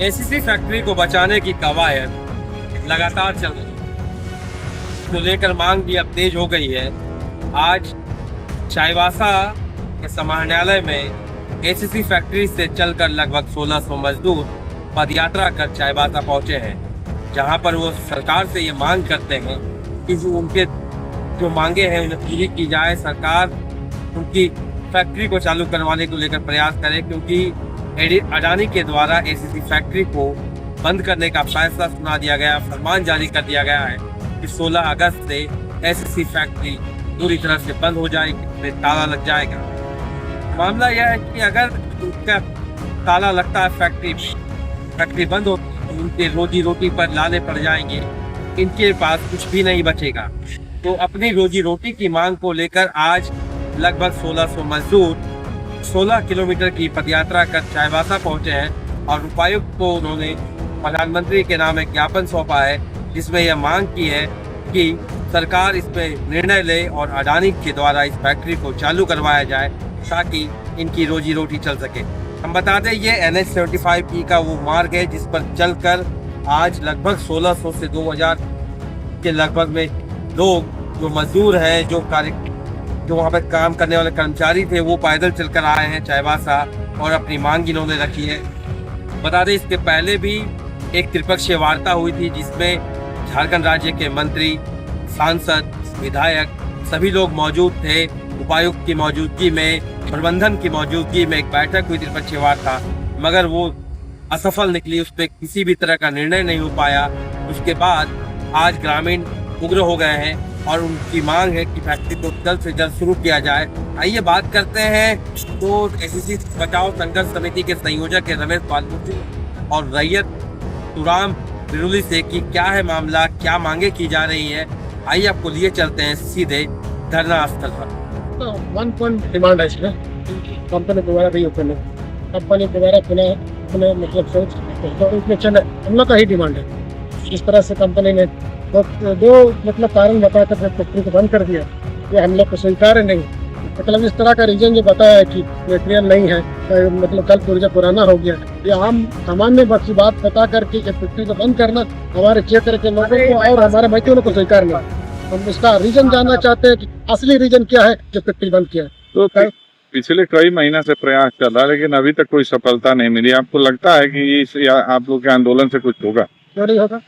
ACC factory को बचाने की कवायद लगातार चल रही है, तो लेकर मांग भी अब तेज हो गई है। आज चाईबासा के समाहरणालय में एसीसी फैक्ट्री से चलकर लगभग 1600 मजदूर पदयात्रा कर चाईबासा पहुंचे हैं, जहां पर वो सरकार से ये मांग करते हैं कि उनके जो मांगे हैं उन्हें पूरी की जाए। सरकार उनकी फैक्ट्री को चालू करवाने को लेकर प्रयास करे, क्योंकि अडानी के द्वारा एसीसी फैक्ट्री को बंद करने का फैसला सुना दिया गया, फरमान जारी कर दिया गया है कि 16 अगस्त से एसीसी फैक्ट्री पूरी तरह से बंद हो जाएगी, इसमें ताला लग जाएगा। मामला यह है कि अगर उनका ताला लगता है, फैक्ट्री बंद होती है, तो उनके रोजी रोटी पर लाले पड़ जाएंगे, इनके पास कुछ भी नहीं बचेगा। तो अपनी रोजी रोटी की मांग को लेकर आज लगभग 1600 मजदूर 16 किलोमीटर की पदयात्रा कर चाईबासा पहुंचे हैं और उपायुक्त को उन्होंने प्रधानमंत्री के नाम एक ज्ञापन सौंपा है, जिसमें यह मांग की है कि सरकार इस पे निर्णय ले और अडानी के द्वारा इस फैक्ट्री को चालू करवाया जाए, ताकि इनकी रोजी रोटी चल सके। हम बता दें, ये NH-75E का वो मार्ग है जिस पर चलकर आज लगभग 1600 से 2000 के लगभग में लोग, जो मजदूर हैं, जो वहाँ पर काम करने वाले कर्मचारी थे, वो पैदल चलकर आए हैं चाईबासा और अपनी मांग इन्होंने रखी है। बता दें, इसके पहले भी एक त्रिपक्षीय वार्ता हुई थी, जिसमें झारखंड राज्य के मंत्री, सांसद, विधायक सभी लोग मौजूद थे। उपायुक्त की मौजूदगी में, प्रबंधन की मौजूदगी में एक बैठक हुई त्रिपक्षीय वार्ता, मगर वो असफल निकली, उस पर किसी भी तरह का निर्णय नहीं हो पाया। उसके बाद आज ग्रामीण उग्र हो गए हैं और उनकी मांग है कि फैक्ट्री को जल्द से जल्द शुरू किया जाए। आइए बात करते हैं तो एसीसी बचाओ संघर्ष समिति के संयोजक है रमेश बालूजी और रैयत तुराम बिरुली से कि क्या है मामला, क्या मांगे की जा रही है। आइए आपको लिए चलते हैं सीधे धरना स्थल पर। तो 1 पॉइंट डिमांड है इसमें, कंपनी दोबारा रीओपन है, कंपनी दोबारा पुनः मतलब सोच तो इसमें चले, हम लोग का ही डिमांड है। इस तरह से कंपनी ने दो मतलब कारण बताकर फैक्ट्री को बंद कर दिया, ये हम लोग को स्वीकार्य नहीं। मतलब इस तरह का रीजन जो बताया है कि मटेरियल नहीं है, मतलब कल पुर्जा पुराना हो गया, ये आम सामान्य बात बता करके ये फैक्ट्री को बंद करना हमारे क्षेत्र के लोगों को और हमारे मजदूरों को स्वीकार नहीं। हम इसका रीजन जानना चाहते हैं कि असली रीजन क्या है जो फैक्ट्री बंद किया है। तो पिछले कई महीना से प्रयास चल रहा है, लेकिन अभी तक कोई सफलता नहीं मिली। आपको लगता है कि इस आप लोग के आंदोलन से कुछ होगा? क्यों नहीं होगा?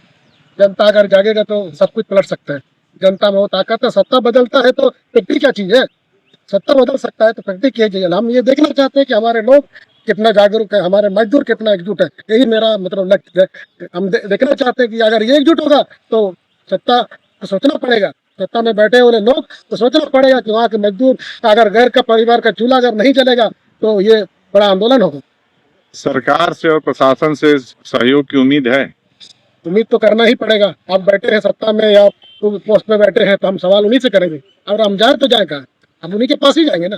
जनता अगर जागेगा तो सब कुछ पलट सकता है। जनता में वो ताकत है। सत्ता बदलता है तो फैक्ट्री क्या चीज है? सत्ता बदल सकता है तो फैक्ट्री क्या चीज है? हम ये देखना चाहते हैं कि हमारे लोग कितना जागरूक है, हमारे मजदूर कितना एकजुट है। यही मेरा मतलब लक्ष्य है। हम देखना चाहते हैं कि अगर ये एकजुट होगा तो सत्ता को सोचना पड़ेगा, सत्ता में बैठे हुए लोग तो सोचना पड़ेगा कि वहाँ के मजदूर अगर घर का परिवार का चूल्हा अगर नहीं चलेगा तो ये बड़ा आंदोलन होगा। सरकार से और प्रशासन से सहयोग की उम्मीद है? उम्मीद तो करना ही पड़ेगा। आप बैठे हैं सत्ता में या पोस्ट में बैठे हैं तो हम सवाल उन्हीं से करेंगे। और हम जाए तो जाए कहाँ? हम उन्हीं के पास ही जाएंगे ना।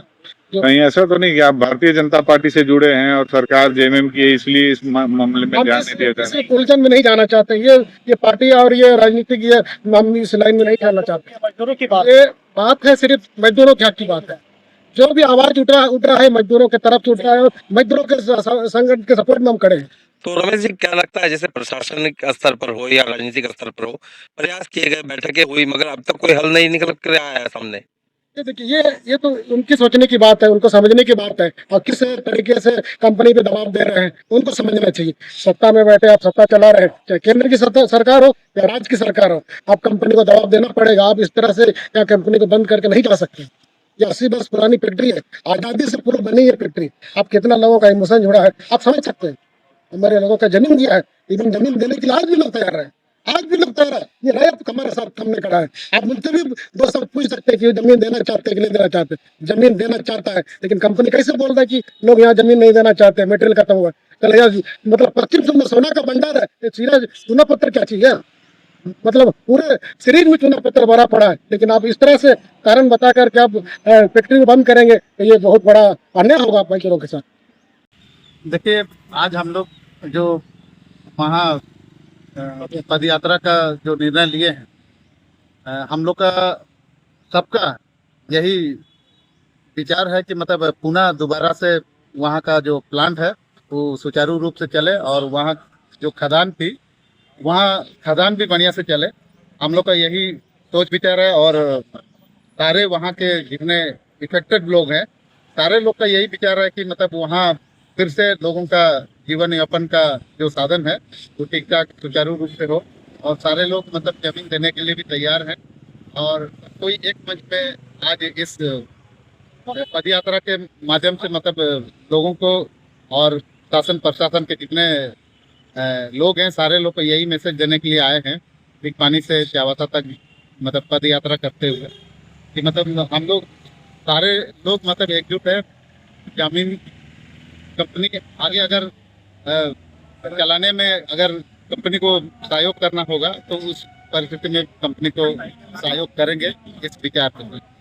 कहीं ऐसा तो नहीं कि आप भारतीय जनता पार्टी से जुड़े हैं और सरकार जेएमएम की है, इसलिए इस मामले में ध्यान नहीं देता है? उलझन में नहीं जाना चाहते। ये पार्टी और ये राजनीतिक ये हम इस लाइन में नहीं जाना चाहते। मजदूरों की बात, ये बात है सिर्फ मजदूरों के हक की बात है। जो भी आवाज उठ रहा है मजदूरों के तरफ से उठ रहा है, मजदूरों के संगठन के सपोर्ट में हम खड़े हैं। तो रमेश जी, क्या लगता है, जैसे प्रशासनिक स्तर पर हो या राजनीतिक स्तर पर हो, प्रयास किए गए, बैठकें हुई, मगर अब तक कोई हल नहीं निकल कर आया है सामने? देखिए, ये तो उनकी सोचने की बात है, उनको समझने की बात है। और किस तरीके से कंपनी पे दबाव दे रहे हैं उनको समझना चाहिए। सत्ता में बैठे आप सत्ता चला रहे हैं, चाहे केंद्र की सरकार हो या राज्य की सरकार हो, आप कंपनी को दबाव देना पड़ेगा। आप इस तरह से या कंपनी को बंद करके नहीं जा सकते। ये 80 वर्ष पुरानी फैक्ट्री है, आजादी से पूर्व बनी है फैक्ट्री। आप कितना लोगों का इमोशन जुड़ा है आप समझ सकते हैं। हमारे लोगों का जमीन दिया है, इवन जमीन देने के लिए आज भी लोग तैयार है, आज भी लोग तैयार है। ये रैयत हमारे साथ सामने खड़ा है। आप मुझसे भी दो सब पूछ सकते हैं कि जमीन देना चाहते हैं कि नहीं देना चाहते। जमीन देना चाहता है, लेकिन कंपनी कैसे बोल रहा है कि लोग यहाँ जमीन नहीं देना चाहते, मटेरियल खत्म हुआ। चलो यार, मतलब पश्चिम में सोना का भंडार है, सीधा चूना पत्थर क्या चीज है? मतलब पूरे शरीर में चूना पत्थर भरा पड़ा है, लेकिन आप इस तरह से कारण बता करके आप फैक्ट्री को बंद करेंगे तो ये बहुत बड़ा अन्याय होगा मजदूरों के साथ। देखिए, आज हम लोग जो वहाँ पद यात्रा का जो निर्णय लिए हैं, हम लोग का सबका यही विचार है कि मतलब पुनः दोबारा से वहाँ का जो प्लांट है वो सुचारू रूप से चले और वहाँ जो खदान थी वहाँ खदान भी बढ़िया से चले। हम लोग का यही सोच विचार है और सारे वहाँ के जितने इफेक्टेड लोग हैं सारे लोग का यही विचार है कि मतलब वहाँ फिर से लोगों का जीवन यापन का जो साधन है वो ठीक ठाक सुचारू रूप से हो और सारे लोग मतलब जमीन देने के लिए भी तैयार हैं और कोई एक मंच पे आज इस पद यात्रा के माध्यम से मतलब लोगों को और शासन प्रशासन के जितने लोग हैं सारे लोग को यही मैसेज देने के लिए आए हैं भिकपानी से चाईबासा तक मतलब पद यात्रा करते हुए कि मतलब हम लोग सारे लोग मतलब एकजुट है ग्रामीण कंपनी के आगे अगर चलाने में अगर कंपनी को सहयोग करना होगा तो उस परिस्थिति में कंपनी को सहयोग करेंगे इस विचार से।